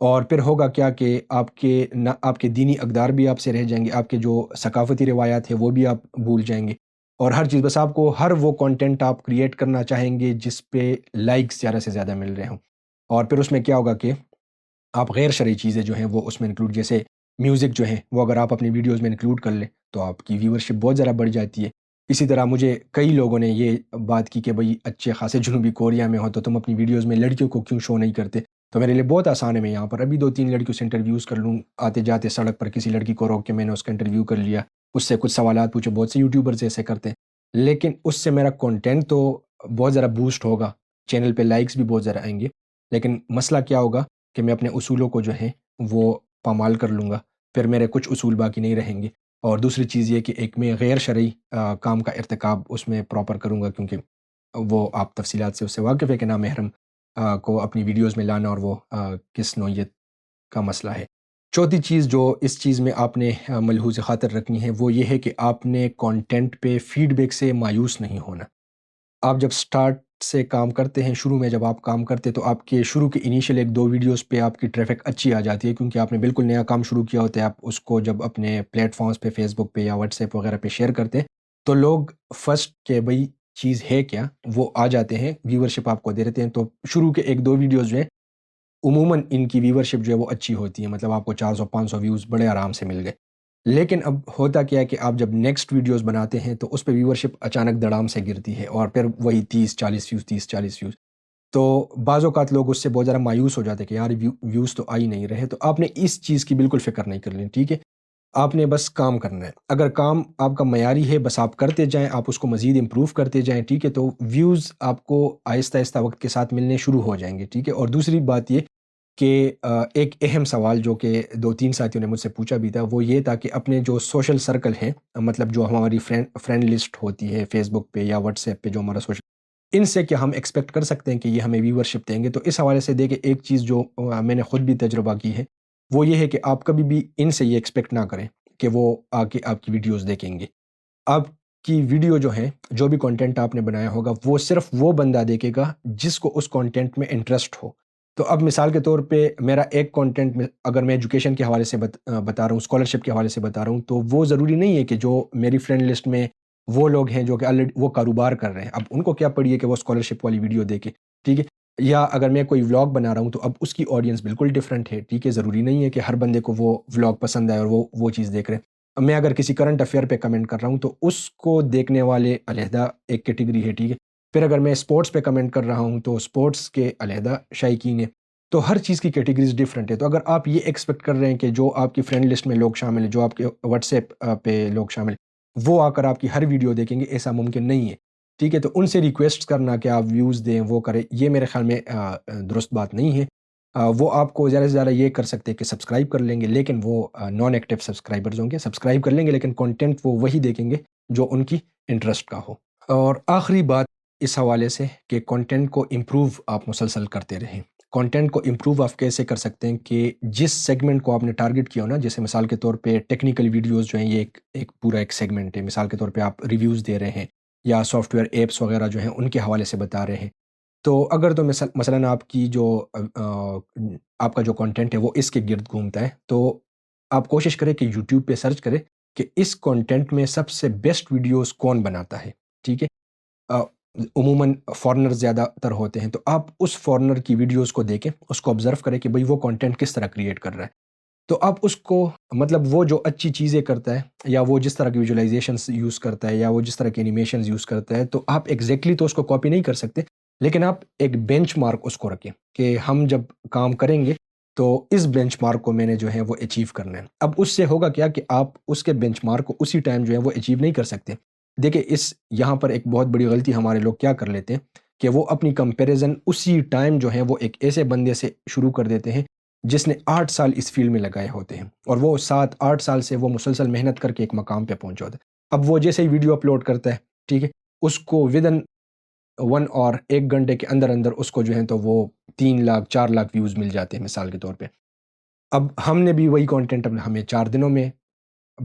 اور پھر ہوگا کیا کہ آپ کے دینی اقدار بھی آپ سے رہ جائیں گے، آپ کے جو ثقافتی روایات ہیں وہ بھی آپ بھول جائیں گے، اور ہر چیز، بس آپ کو ہر وہ کنٹینٹ آپ کریٹ کرنا چاہیں گے جس پہ لائکس زیادہ سے زیادہ مل رہے ہوں، اور پھر اس میں کیا ہوگا کہ آپ غیر شرعی چیزیں جو ہیں وہ اس میں انکلوڈ، جیسے میوزک جو ہے وہ اگر آپ اپنی ویڈیوز میں انکلوڈ کر لیں تو آپ کی ویورشپ بہت زیادہ بڑھ جاتی ہے۔ اسی طرح مجھے کئی لوگوں نے یہ بات کی کہ بھئی اچھے خاصے جنوبی کوریا میں ہو تو تم اپنی ویڈیوز میں لڑکیوں کو کیوں شو نہیں کرتے؟ تو میرے لیے بہت آسان ہے، میں یہاں پر ابھی 2-3 لڑکیوں سے انٹرویوز کر لوں، آتے جاتے سڑک پر کسی لڑکی کو روک کے میں نے اس کا انٹرویو کر لیا، اس سے کچھ سوالات پوچھے، بہت سے یوٹیوبرز ایسے کرتے ہیں، لیکن اس سے میرا کنٹینٹ تو بہت زیادہ بوسٹ ہوگا، چینل پہ لائکس بھی بہت زیادہ آئیں گے، لیکن مسئلہ کیا ہوگا کہ میں اپنے اصولوں کو جو ہے وہ پامال کر لوں گا، پھر میرے کچھ اصول باقی نہیں رہیں گے۔ اور دوسری چیز یہ کہ ایک میں غیر شرعی کام کا ارتکاب اس میں پراپر کروں گا، کیونکہ وہ آپ تفصیلات سے اس سے واقف ہے کہ نامحرم کو اپنی ویڈیوز میں لانا اور وہ کس نوعیت کا مسئلہ ہے۔ چوتھی چیز جو اس چیز میں آپ نے ملحوظ خاطر رکھنی ہے وہ یہ ہے کہ آپ نے کانٹینٹ پہ فیڈ بیک سے مایوس نہیں ہونا۔ آپ جب سٹارٹ سے کام کرتے ہیں، شروع میں جب آپ کام کرتے ہیں تو آپ کے شروع کے انیشیل 1-2 ویڈیوز پہ آپ کی ٹریفک اچھی آ جاتی ہے، کیونکہ آپ نے بالکل نیا کام شروع کیا ہوتا ہے، آپ اس کو جب اپنے پلیٹ فارمز پہ، فیس بک پہ یا واٹس ایپ وغیرہ پہ شیئر کرتے ہیں تو لوگ فرسٹ کہ بھئی چیز ہے کیا، وہ آ جاتے ہیں، ویورشپ آپ کو دے دیتے ہیں، تو شروع کے 1-2 ویڈیوز جو ہیں عموماً ان کی ویورشپ جو ہے وہ اچھی ہوتی ہے، مطلب آپ کو 400-500 ویوز بڑے آرام سے مل گئے۔ لیکن اب ہوتا کیا ہے کہ آپ جب نیکسٹ ویڈیوز بناتے ہیں تو اس پہ ویورشپ اچانک دڑام سے گرتی ہے، اور پھر وہی 30-40 ویوز، 30-40 ویوز، تو بعض اوقات لوگ اس سے بہت زیادہ مایوس ہو جاتے ہیں کہ یار ویوز تو آ ہی نہیں رہے۔ تو آپ نے اس چیز کی بالکل فکر نہیں کرنی، ٹھیک ہے؟ آپ نے بس کام کرنا ہے، اگر کام آپ کا معیاری ہے بس آپ کرتے جائیں، آپ اس کو مزید امپروو کرتے جائیں، ٹھیک ہے، تو ویوز آپ کو آہستہ آہستہ وقت کے ساتھ ملنے شروع ہو جائیں گے، ٹھیک ہے۔ اور دوسری بات یہ کہ ایک اہم سوال جو کہ 2-3 ساتھیوں نے مجھ سے پوچھا بھی تھا، وہ یہ تھا کہ اپنے جو سوشل سرکل ہے، مطلب جو ہماری فرینڈ لسٹ ہوتی ہے فیس بک پہ یا واٹس ایپ پہ، جو ہمارا سوشل، ان سے کیا ہم ایکسپیکٹ کر سکتے ہیں کہ یہ ہمیں ویورشپ دیں گے؟ تو اس حوالے سے دیکھیں، ایک چیز جو میں نے خود بھی تجربہ کی ہے وہ یہ ہے کہ آپ کبھی بھی ان سے یہ ایکسپیکٹ نہ کریں کہ وہ آ کے آپ کی ویڈیوز دیکھیں گے۔ آپ کی ویڈیو جو ہے، جو بھی کنٹینٹ آپ نے بنایا ہوگا، وہ صرف وہ بندہ دیکھے گا جس کو اس کنٹینٹ میں انٹرسٹ ہو۔ تو اب مثال کے طور پہ میرا ایک کنٹینٹ میں اگر میں ایجوکیشن کے حوالے سے بتا رہا ہوں، اسکالرشپ کے حوالے سے بتا رہا ہوں، تو وہ ضروری نہیں ہے کہ جو میری فرینڈ لسٹ میں وہ لوگ ہیں جو کہ آلریڈی وہ کاروبار کر رہے ہیں، اب ان کو کیا پڑی ہے کہ وہ اسکالرشپ والی ویڈیو دیکھے، ٹھیک ہے؟ یا اگر میں کوئی ولاگ بنا رہا ہوں تو اب اس کی آڈینس بالکل ڈفرینٹ ہے، ٹھیک ہے؟ ضروری نہیں ہے کہ ہر بندے کو وہ ولاگ پسند آئے اور وہ چیز دیکھ رہے ہیں۔ اب میں اگر کسی کرنٹ افیئر پہ کمنٹ کر رہا ہوں تو اس کو دیکھنے والے علیحدہ ایک کیٹیگری ہے، ٹھیک ہے؟ پھر اگر میں اسپورٹس پہ کمنٹ کر رہا ہوں تو اسپورٹس کے علیحدہ شائقین ہیں، تو ہر چیز کی کیٹیگریز ڈفرینٹ ہے۔ تو اگر آپ یہ ایکسپیکٹ کر رہے ہیں کہ جو آپ کی فرینڈ لسٹ میں لوگ شامل ہیں، جو آپ کے واٹس ایپ پہ لوگ شامل ہیں، وہ آ کر آپ کی ہر ویڈیو دیکھیں گے، ایسا ممکن نہیں ہے، ٹھیک ہے؟ تو ان سے ریکویسٹ کرنا کہ آپ ویوز دیں، وہ کریں، یہ میرے خیال میں درست بات نہیں ہے۔ وہ آپ کو زیادہ سے زیادہ یہ کر سکتے ہیں کہ سبسکرائب کر لیں گے، لیکن وہ نان ایکٹیو سبسکرائبرز ہوں گے، سبسکرائب کر لیں گے لیکن کنٹینٹ وہ وہی دیکھیں گے جو ان کی انٹرسٹ کا ہو۔ اور آخری بات اس حوالے سے کہ کنٹینٹ کو امپروو آپ مسلسل کرتے رہیں۔ کنٹینٹ کو امپروو آپ کیسے کر سکتے ہیں کہ جس سیگمنٹ کو آپ نے ٹارگٹ کیا ہو نا، جیسے مثال کے طور پہ ٹیکنیکل ویڈیوز جو ہیں، یہ ایک پورا ایک سیگمنٹ ہے، مثال کے طور پہ آپ ریویوز دے رہے ہیں یا سافٹ ویئر ایپس وغیرہ جو ہیں ان کے حوالے سے بتا رہے ہیں، تو اگر تو مثلاً آپ کی جو آپ کا جو کنٹینٹ ہے وہ اس کے گرد گھومتا ہے، تو آپ کوشش کریں کہ یوٹیوب پہ سرچ کریں کہ اس کنٹینٹ میں سب سے بیسٹ ویڈیوز کون بناتا ہے، ٹھیک ہے؟ عموماً فارنر زیادہ تر ہوتے ہیں، تو آپ اس فارنر کی ویڈیوز کو دیکھیں، اس کو آبزرو کریں کہ بھئی وہ کنٹینٹ کس طرح کریٹ کر رہا ہے، تو آپ اس کو، مطلب وہ جو اچھی چیزیں کرتا ہے یا وہ جس طرح کی ویژولائزیشنز یوز کرتا ہے یا وہ جس طرح کی اینیمیشنز یوز کرتا ہے، تو آپ ایگزیکٹلی تو اس کو کاپی نہیں کر سکتے، لیکن آپ ایک بینچ مارک اس کو رکھیں کہ ہم جب کام کریں گے تو اس بینچ مارک کو میں نے جو ہے وہ اچیو کرنا ہے۔ اب اس سے ہوگا کیا کہ آپ اس کے بینچ مارک کو اسی ٹائم جو ہے وہ اچیو نہیں کر سکتے۔ دیکھیں، یہاں پر ایک بہت بڑی غلطی ہمارے لوگ کیا کر لیتے ہیں کہ وہ اپنی کمپیریزن اسی ٹائم جو ہے وہ ایک ایسے بندے سے شروع کر دیتے ہیں جس نے 8 سال اس فیلڈ میں لگائے ہوتے ہیں، اور وہ 7-8 سال سے وہ مسلسل محنت کر کے ایک مقام پہ پہنچا ہوتا ہے۔ اب وہ جیسے ہی ویڈیو اپلوڈ کرتا ہے، ٹھیک ہے، اس کو ودن 1 گھنٹے کے اندر اندر اس کو جو ہے تو وہ 3 لاکھ 4 لاکھ ویوز مل جاتے ہیں مثال کے طور پہ۔ اب ہم نے بھی وہی کانٹینٹ، ہمیں 4 دنوں میں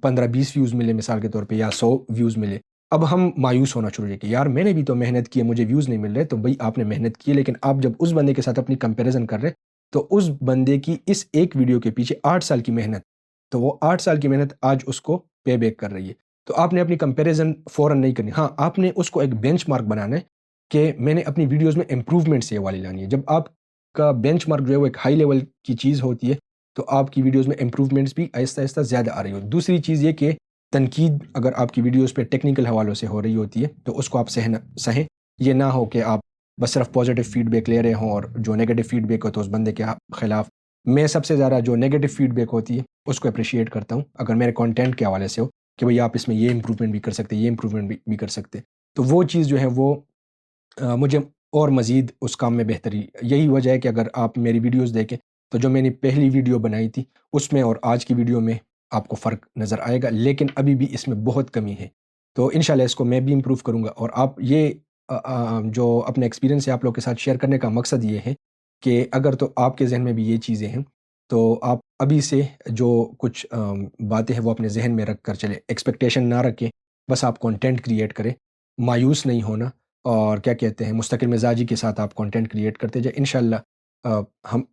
15-20 ویوز ملے مثال کے طور پہ، یا 100 ویوز ملے، اب ہم مایوس ہونا شروع ہوئے کہ یار میں نے بھی تو محنت کی ہے، مجھے ویوز نہیں مل رہے۔ تو بھئی آپ نے محنت کی ہے، لیکن آپ جب اس بندے کے ساتھ اپنی کمپیریزن کر رہے تو اس بندے کی اس ایک ویڈیو کے پیچھے 8 سال کی محنت، تو وہ 8 سال کی محنت آج اس کو پے بیک کر رہی ہے۔ تو آپ نے اپنی کمپیریزن فوراً نہیں کرنی، ہاں آپ نے اس کو ایک بینچ مارک بنانا ہے کہ میں نے اپنی ویڈیوز میں امپروومنٹس یہ والی لانی ہے۔ جب آپ کا بینچ مارک جو ہے وہ ایک ہائی لیول کی چیز ہوتی ہے تو آپ کی ویڈیوز میں امپروومنٹس بھی آہستہ آہستہ زیادہ آ رہی ہو۔ دوسری چیز یہ کہ تنقید اگر آپ کی ویڈیوز پہ ٹیکنیکل حوالوں سے ہو رہی ہوتی ہے تو اس کو آپ سہیں، یہ نہ ہو کہ آپ بس صرف پازیٹیو فیڈ بیک لے رہے ہوں اور جو نیگیٹو فیڈ بیک ہو تو اس بندے کے خلاف۔ میں سب سے زیادہ جو نیگیٹو فیڈ بیک ہوتی ہے اس کو اپریشیٹ کرتا ہوں اگر میرے کانٹینٹ کے حوالے سے ہو کہ بھئی آپ اس میں یہ امپروومنٹ بھی کر سکتے، یہ امپروومنٹ بھی کر سکتے، تو وہ چیز جو ہے وہ مجھے اور مزید اس کام میں بہتری۔ یہی وجہ ہے کہ اگر آپ میری ویڈیوز دیکھیں تو جو میں نے پہلی ویڈیو بنائی تھی اس میں اور آج کی ویڈیو میں آپ کو فرق نظر آئے گا، لیکن ابھی بھی اس میں بہت کمی ہے۔ تو انشاءاللہ اس کو میں بھی امپروو کروں گا، اور آپ یہ جو اپنے ایکسپیرینس سے آپ لوگ کے ساتھ شیئر کرنے کا مقصد یہ ہے کہ اگر تو آپ کے ذہن میں بھی یہ چیزیں ہیں تو آپ ابھی سے جو کچھ باتیں ہیں وہ اپنے ذہن میں رکھ کر چلے، ایکسپیکٹیشن نہ رکھیں، بس آپ کنٹینٹ کریٹ کریں، مایوس نہیں ہونا، اور کیا کہتے ہیں مستقل مزاجی کے ساتھ آپ کنٹینٹ کریٹ کرتے جائیں۔ انشاءاللہ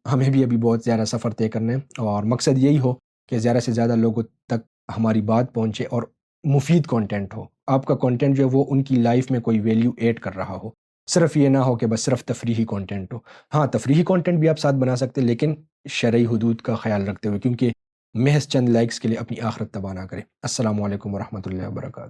ہمیں بھی ابھی بہت زیادہ سفر طے کرنا ہے، اور مقصد یہی ہو کہ زیادہ سے زیادہ لوگوں تک ہماری بات پہنچے اور مفید کنٹینٹ ہو۔ آپ کا کنٹینٹ جو ہے وہ ان کی لائف میں کوئی ویلیو ایڈ کر رہا ہو، صرف یہ نہ ہو کہ بس صرف تفریحی کنٹینٹ ہو۔ ہاں تفریحی کنٹینٹ بھی آپ ساتھ بنا سکتے ہیں، لیکن شرعی حدود کا خیال رکھتے ہوئے، کیونکہ محض چند لائکس کے لیے اپنی آخرت تباہ نہ کریں۔ السلام علیکم ورحمۃ اللہ وبرکاتہ۔